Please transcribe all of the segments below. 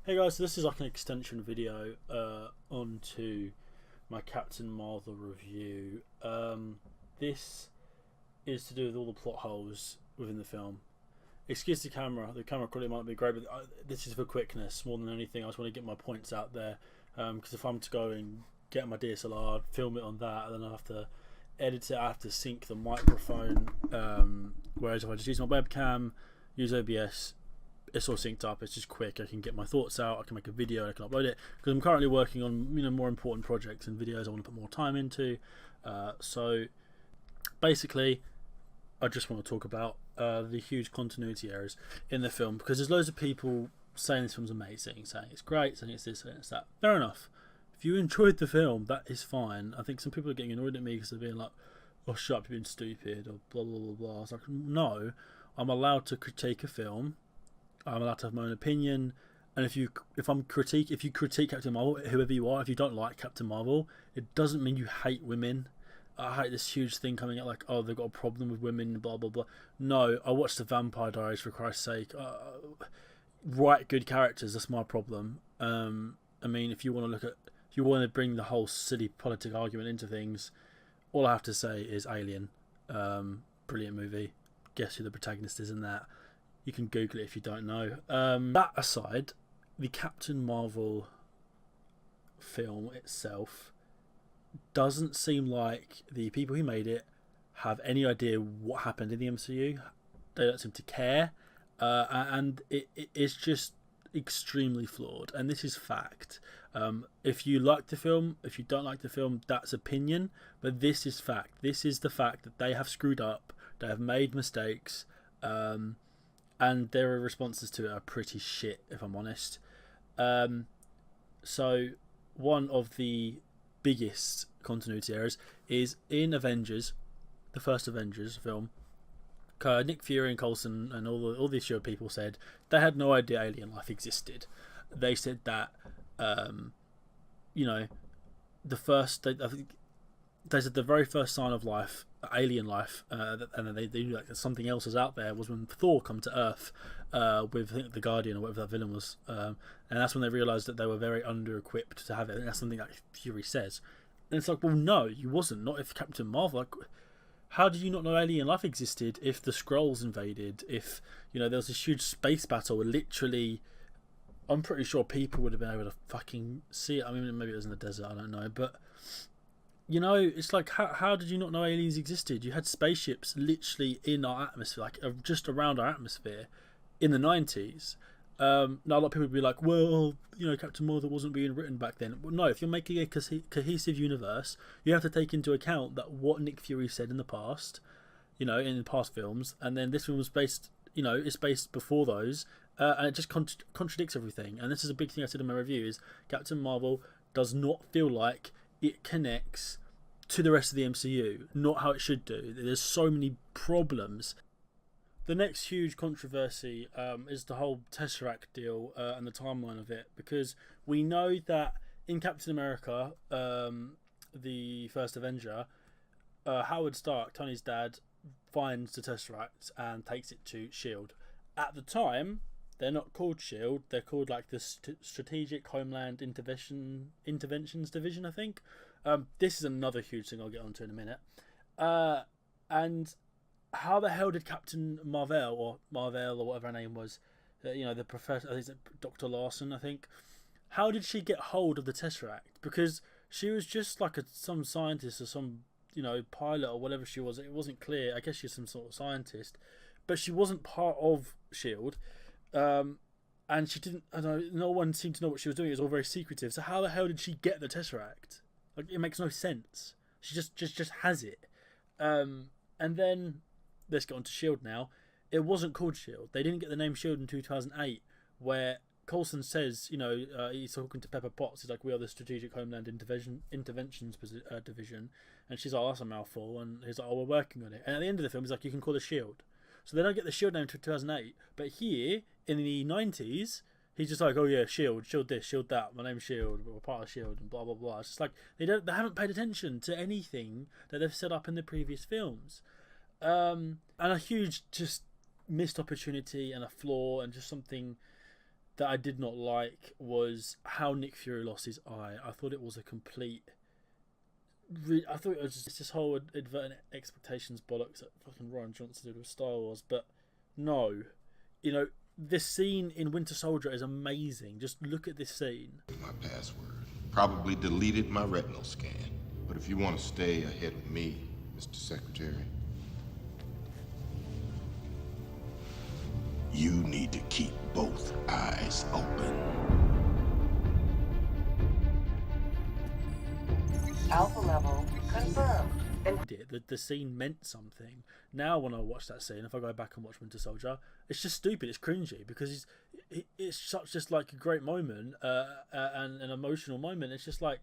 Hey guys, so this is like an extension video onto my Captain Marvel review. This is to do with all the plot holes within the film. Excuse the camera quality might be great, but this is for quickness more than anything. I just want to get my points out there because if I'm to go and get my DSLR, film it on that, and then I have to edit it, I have to sync the microphone. Whereas if I just use my webcam, use OBS, it's all synced up. It's just quick. I can get my thoughts out. I can make a video. I can upload it because I'm currently working on more important projects and videos I want to put more time into. So basically, I just want to talk about the huge continuity errors in the film because there's loads of people saying this film's amazing, saying it's great, saying it's this, saying it's that. Fair enough. If you enjoyed the film, that is fine. I think some people are getting annoyed at me because they're being like, "Oh, shut up, you're being stupid," or blah blah blah blah. It's like, no, I'm allowed to critique a film. I'm allowed to have my own opinion, and if you critique Captain Marvel, whoever you are, if you don't like Captain Marvel, it doesn't mean you hate women. I hate this huge thing coming out like, oh, they've got a problem with women, blah blah blah. No, I watched the Vampire Diaries for Christ's sake. Write good characters. That's my problem. I mean, if you want to bring the whole silly politic argument into things, all I have to say is Alien. Brilliant movie. Guess who the protagonist is in that? You can Google it if you don't know. That aside, the Captain Marvel film itself doesn't seem like the people who made it have any idea what happened in the MCU. They don't seem to care. And it is just extremely flawed. And this is fact. If you like the film, if you don't like the film, that's opinion. But this is fact. This is the fact that they have screwed up. They have made mistakes. And their responses to it are pretty shit, if I'm honest. So one of the biggest continuity errors is in Avengers, the first Avengers film. Nick Fury and Coulson and all these show people said they had no idea alien life existed. They said that, the first, I think they said the very first sign of life, alien life, and then they knew like that something else was out there was when Thor come to Earth with, I think, the Guardian or whatever that villain was, and that's when they realised that they were very under-equipped to have it. And that's something that Fury says, and it's like, well, no, you wasn't. Not if Captain Marvel. Like, how did you not know alien life existed if the Skrulls invaded? If there was this huge space battle, literally. I'm pretty sure people would have been able to fucking see it. I mean, maybe it was in the desert. I don't know, but. It's like, how did you not know aliens existed? You had spaceships literally in our atmosphere, like just around our atmosphere in the 90s. Now, a lot of people would be like, well, Captain Marvel wasn't being written back then. Well, no, if you're making a cohesive universe, you have to take into account that what Nick Fury said in the past, in the past films, and then this film was based, it's based before those, and it just contradicts everything. And this is a big thing I said in my review, is Captain Marvel does not feel like it connects to the rest of the MCU, not how it should do. There's so many problems. The next huge controversy is the whole Tesseract deal and the timeline of it, because we know that in Captain America, the first Avenger, Howard Stark, Tony's dad, finds the Tesseract and takes it to S.H.I.E.L.D. At the time, they're not called S.H.I.E.L.D., they're called like the Strategic Homeland Interventions Division, I think. This is another huge thing I'll get onto in a minute. And how the hell did Captain Marvel or whatever her name was, the professor, I think it's Dr. Larson, I think, how did she get hold of the Tesseract? Because she was just like some scientist or some pilot or whatever she was. It wasn't clear. I guess she's some sort of scientist, but she wasn't part of S.H.I.E.L.D. And she didn't. I don't know. No one seemed to know what she was doing. It was all very secretive. So how the hell did she get the Tesseract? Like, it makes no sense. She just has it. And then let's get on to S.H.I.E.L.D. now. It wasn't called S.H.I.E.L.D. They didn't get the name S.H.I.E.L.D. in 2008, where Coulson says, he's talking to Pepper Potts. He's like, we are the Strategic Homeland Interventions Division, and she's like, oh, that's a mouthful. And he's like, oh, we're working on it. And at the end of the film, he's like, you can call it S.H.I.E.L.D. So they don't get the S.H.I.E.L.D. name until 2008. But here, in the 90s, he's just like, oh yeah, S.H.I.E.L.D., this, S.H.I.E.L.D. that, my name's S.H.I.E.L.D., we're part of S.H.I.E.L.D. and blah blah blah. It's just like they haven't paid attention to anything that they've set up in the previous films, and a huge just missed opportunity and a flaw and just something that I did not like was how Nick Fury lost his eye. I thought it was a complete. I thought it was just this whole advertent expectations bollocks that fucking Ryan Johnson did with Star Wars, but no, you know, this scene in Winter Soldier is amazing. Just look at this scene. My password. Probably deleted my retinal scan. But if you want to stay ahead of me, Mr. Secretary, you need to keep both eyes open. Alpha level confirmed. The scene meant something. Now when I watch that scene, if I go back and watch Winter Soldier, it's just stupid, it's cringy, because it's such just like a great moment, and an emotional moment. It's just like,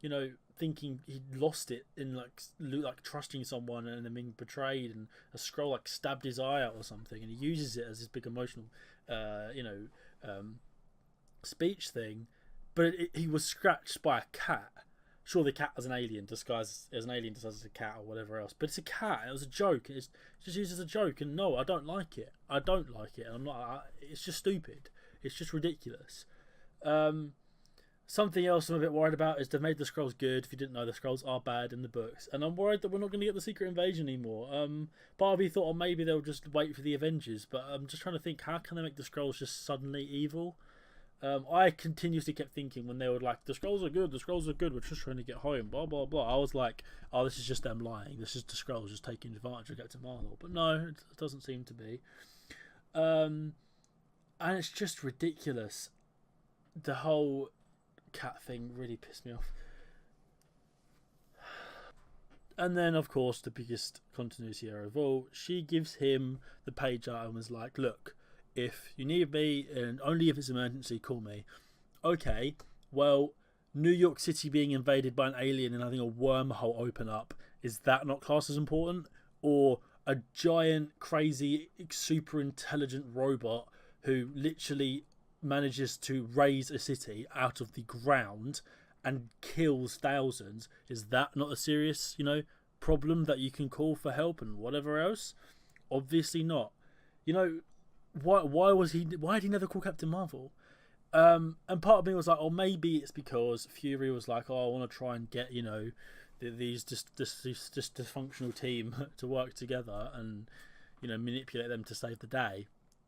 you know, thinking he lost it in like trusting someone and then being betrayed, and a scroll like stabbed his eye out or something, and he uses it as this big emotional speech thing, but he was scratched by a cat. Sure, the cat as an alien disguised as a cat or whatever else, but it's a cat. It was a joke. It's just used as a joke, and no, I don't like it. I don't like it, and I'm not. It's just stupid. It's just ridiculous. Something else I'm a bit worried about is they've made the Skrulls good. If you didn't know, the Skrulls are bad in the books, and I'm worried that we're not going to get the Secret Invasion anymore. Part of me thought, maybe they'll just wait for the Avengers, but I'm just trying to think, how can they make the Skrulls just suddenly evil? I continuously kept thinking when they were like, the Skrulls are good, we're just trying to get home, blah blah blah. I was like, oh, this is just them lying. This is the Skrulls just taking advantage of Captain Marvel. But no, it doesn't seem to be. And it's just ridiculous. The whole cat thing really pissed me off. And then, of course, the biggest continuity error of all, she gives him the pager and was like, look, if you need me, and only if it's an emergency, call me. Okay, well, New York City being invaded by an alien and having a wormhole open up, is that not classed as important? Or a giant, crazy, super intelligent robot who literally manages to raise a city out of the ground and kills thousands, is that not a serious, problem that you can call for help and whatever else? Obviously not. Why did he never call Captain Marvel? And part of me was like, oh, maybe it's because Fury was like, oh, I want to try and get these this dysfunctional team to work together and manipulate them to save the day.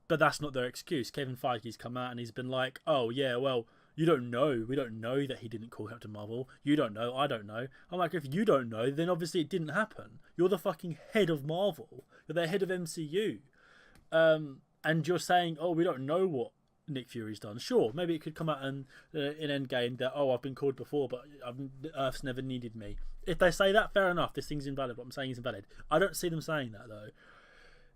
But that's not their excuse. Kevin Feige's come out and he's been like, oh yeah, well, we don't know that he didn't call Captain Marvel. You don't know, I don't know. I'm like, if you don't know, then obviously it didn't happen. You're the fucking head of Marvel. You're the head of MCU. And you're saying, oh, we don't know what Nick Fury's done. Sure, maybe it could come out in Endgame that, oh, I've been called before, but Earth's never needed me. If they say that, fair enough. This thing's invalid. What I'm saying is invalid. I don't see them saying that, though.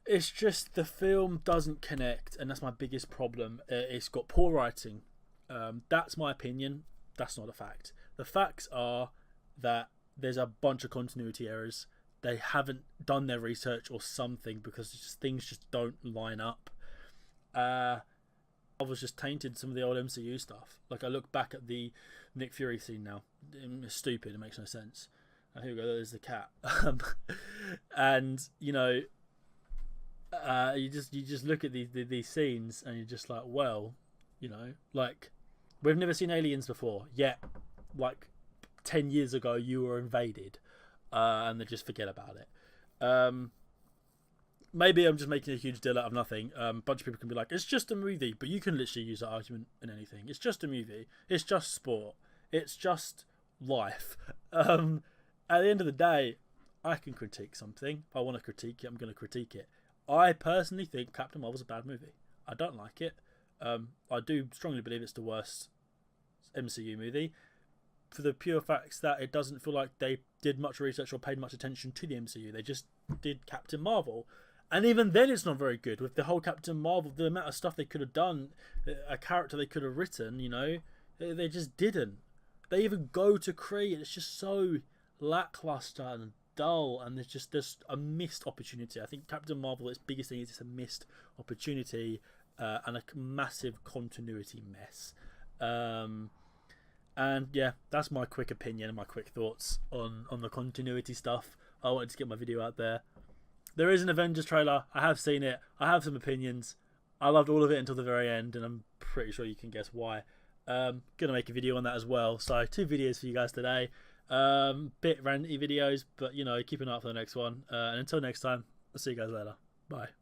It's just the film doesn't connect, and that's my biggest problem. It's got poor writing. That's my opinion. That's not a fact. The facts are that there's a bunch of continuity errors. They haven't done their research or something, because things just don't line up. I was just tainted some of the old MCU stuff. Like, I look back at the Nick Fury scene now. It's stupid. It makes no sense. Here we go. There's the cat. And you just look at these scenes and you're just like, well, like, we've never seen aliens before. Yet, like 10 years ago, you were invaded, and they just forget about it. Maybe I'm just making a huge deal out of nothing. A bunch of people can be like, it's just a movie, but you can literally use that argument in anything. It's just a movie. It's just sport. It's just life. At the end of the day, I can critique something. If I want to critique it, I'm going to critique it. I personally think Captain Marvel's a bad movie. I don't like it. I do strongly believe it's the worst MCU movie, for the pure facts that it doesn't feel like they did much research or paid much attention to the MCU. They just did Captain Marvel. And even then it's not very good. With the whole Captain Marvel, the amount of stuff they could have done, a character they could have written, they just didn't. They even go to Kree, and it's just so lackluster and dull, and there's a missed opportunity. I think Captain Marvel, its biggest thing is it's a missed opportunity, and a massive continuity mess. And yeah, that's my quick opinion and my quick thoughts on the continuity stuff. I wanted to get my video out there. There is an Avengers trailer. I have seen it. I have some opinions. I loved all of it until the very end, and I'm pretty sure you can guess why. Gonna make a video on that as well. So 2 videos for you guys today. Bit ranty videos, but you know, keep an eye out for the next one. And until next time, I'll see you guys later. Bye.